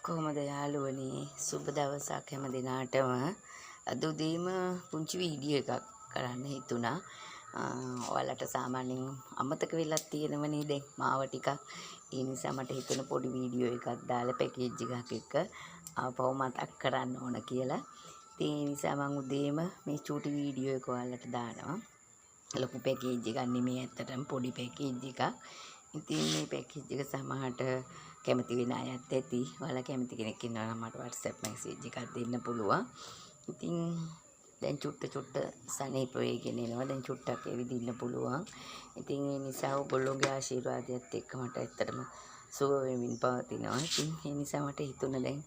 කොහොමද යාළුවනි සුබ දවසක් හැම දිනාටම අද උදේම පුංචි වීඩියෝ එකක් කරන්න හිතුණා. ඔයාලට සාමාන්‍යයෙන් අමතක වෙලා තියෙනවනේ දැන් මාව ටිකක්. ඒ නිසා මට හිතුණ පොඩි වීඩියෝ එකක් දාලා පැකේජ් එකක් එක්ක ආපහු මතක් කරන්න ඕන කියලා. ඉතින් ඒ නිසා මම උදේම මේ චූටි වීඩියෝ එක ඔයාලට දානවා. ලොකු පැකේජ් එකක් නෙමෙයි ඇත්තටම පොඩි පැකේජ් එකක්. ඉතින් මේ පැකේජ් එක සමහරට කැමති වෙන අයත් ඇති. ඔයාලා කැමති කෙනෙක් ඉන්නවා නම් මට WhatsApp මැසේජ් එකක් දෙන්න පුළුවන්. ඉතින් දැන් චුට්ට සනීප වෙගෙන එනවා. දැන් චුට්ටක් ඇවිදින්න පුළුවන්. ඉතින් ඒ නිසා ඔයගොල්ලෝගේ ආශිර්වාදයත් එක්ක මට ඇත්තටම සුව වෙමින් පවතිනවා. ඉතින් ඒ නිසා මට හිතුණා දැන්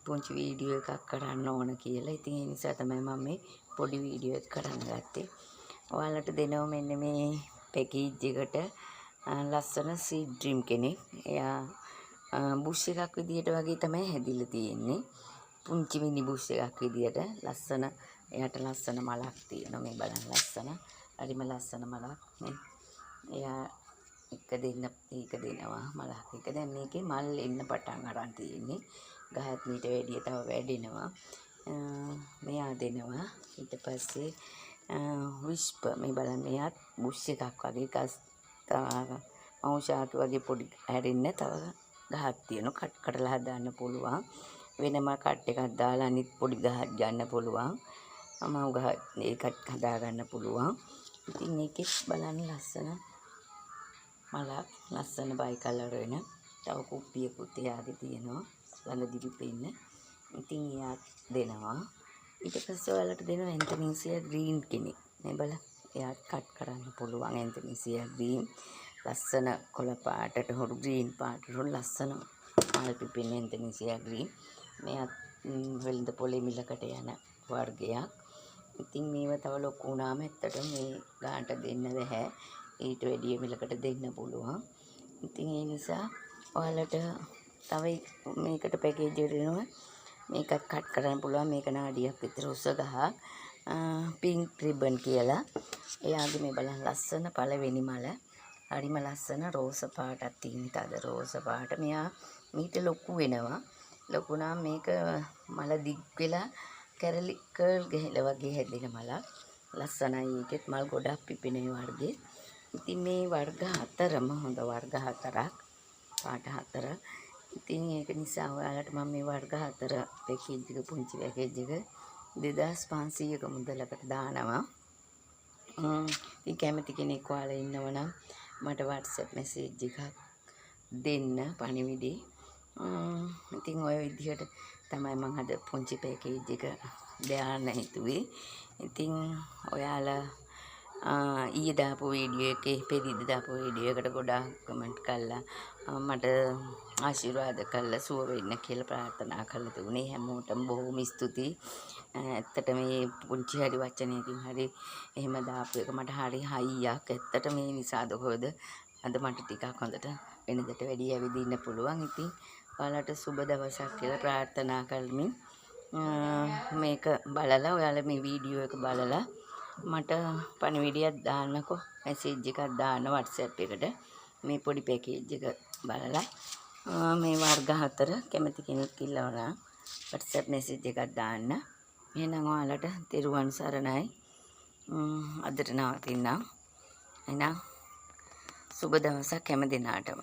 පුංචි වීඩියෝ එකක් කරන්න ඕන කියලා. ඉතින් ඒ නිසා තමයි මම මේ පොඩි වීඩියෝ එක කරන්න ගත්තේ. ඔයාලට දෙනවා මෙන්න මේ පැකේජ් එකට ලස්සන සීඩ් ඩ්‍රීම් කෙනෙක්. එයා බුෂ් එකක් විදියට වගේ තමයි හැදිලා තියෙන්නේ. පුංචි මිනි බුෂ් එකක් විදියට ලස්සන එයාට ලස්සන මලක් තියෙනවා. මේ බලන්න ලස්සන. හරිම ලස්සන මලක් නේ. එයා එක දෙනවා මලක් එක. දැන් මේකේ මල් එන්න පටන් අරන් තියෙන්නේ. ගහත් මීට වැඩිය තව වැඩෙනවා. මෙයා දෙනවා. ඊට පස්සේ විස්පර් මේ බලන්න එයාත් බුෂ් එකක් වගේ මවුෂාක වගේ පොඩි හැරෙන්න තව ගහක් තියෙනවා. කට් කරලා හදාන්න පුළුවන්. වෙනම කට් එකක් දාලා අනිත් පොඩි ගහක් ගන්න පුළුවන්. මව ගහ ඒකත් හදා ගන්න පුළුවන්. ඉතින් මේකෙත් බලන්න ලස්සන මලක් ලස්සන බයි කලර් වෙන තව කුප්පියකුත් එයාගේ තියෙනවා. ළඟ දිවි පෙන්න. ඉතින් එයා දෙනවා. ඊට පස්සේ ඔයාලට දෙනවා ඇන්තනීසියා ග්‍රීන් කෙනෙක්. මේ බලන්න. එයාත් කට් කරන්න පුළුවන් ඇන්තනීසියා ග්‍රීන්. ලස්සන කොළ පාටට හොරු ග්‍රීන් පාටට හොරු ලස්සන මල් පිපෙන ඇන්තනීසියා ග්‍රීන්. මෙයාත් වෙළඳ පොලේ මිලකට යන වර්ගයක්. ඉතින් මේව තව ලොකු වුණාම ඇත්තටම මේ ගානට දෙන්න බැහැ. ඊට වැඩිය මිලකට දෙන්න පුළුවන්. ඉතින් ඒ නිසා ඔයාලට තව මේකට පැකේජ් එක දෙනවා. මේකත් කට් කරන්න පුළුවන්. මේක නාඩියක් විතර උස ගහක්. පින්ක් රිබන් කියලා. එයාගේ මේ බලන්න ලස්සන පළවෙනි මල. හරිම ලස්සන රෝස පාටක් තියෙන තද රෝස පාට. මෙයා මීට ලොකු වෙනවා. ලොකු නම් මේක මල දිග් වෙලා කැරලි කර්ල් ගහලා වගේ හැදෙන මලක්. ලස්සනයි. ඒකෙත් මල් ගොඩක් පිපෙන වර්ගේ. ඉතින් මේ වර්ග හතරම හොඳ වර්ග හතරක්. පාට හතරක්. ඉතින් ඒක නිසා ඔයාලට මම මේ වර්ග හතර පැකේජ් එක පුංචි පැකේජ් එක 2500ක මුදලකට දානවා. ඉතින් කැමති කෙනෙක් ඔයාලා ඉන්නවනම් මට WhatsApp මැසේජ් එකක් දෙන්න පණිවිඩේ. ඉතින් ඔය විදිහට තමයි මම අද පුංචි පැකේජ් එක දාන්න හිතුවේ. ඉතින් ඔයාලා ඊයේ දාපු වීඩියෝ එකේ පෙරිදි දාපු වීඩියෝ එකට ගොඩාක් කමෙන්ට් කළා. මට ආශිර්වාද කළා සුව වෙන්න කියලා ප්‍රාර්ථනා කළා තුනේ හැමෝටම බොහොම ස්තුතියි. ඇත්තට මේ පුංචි හරි වචනයකින් හරි එහෙම දාපු එක මට හරි හයියක්. ඇත්තට මේ නිසාද කොහෙද අද මට ටිකක් හොඳට වෙනදට වැඩිය ඇවිදින්න පුළුවන්. ඉතින් ඔයාලට සුබ දවසක් කියලා ප්‍රාර්ථනා කරමින් මේක බලලා ඔයාලා මේ වීඩියෝ එක බලලා මට පණිවිඩයක් දාන්නකෝ. මැසේජ් එකක් දාන්න WhatsApp එකට. මේ පොඩි පැකේජ් එක බලලා මේ වර්ග හතර කැමති කෙනෙක් ඉන්නවා WhatsApp මැසේජ් එකක් දාන්න. එහෙනම් ඔයාලට තෙරුවන් සරණයි. අදට නවතින්නම්. එහෙනම් සුබ දවසක් හැම දිනාටම.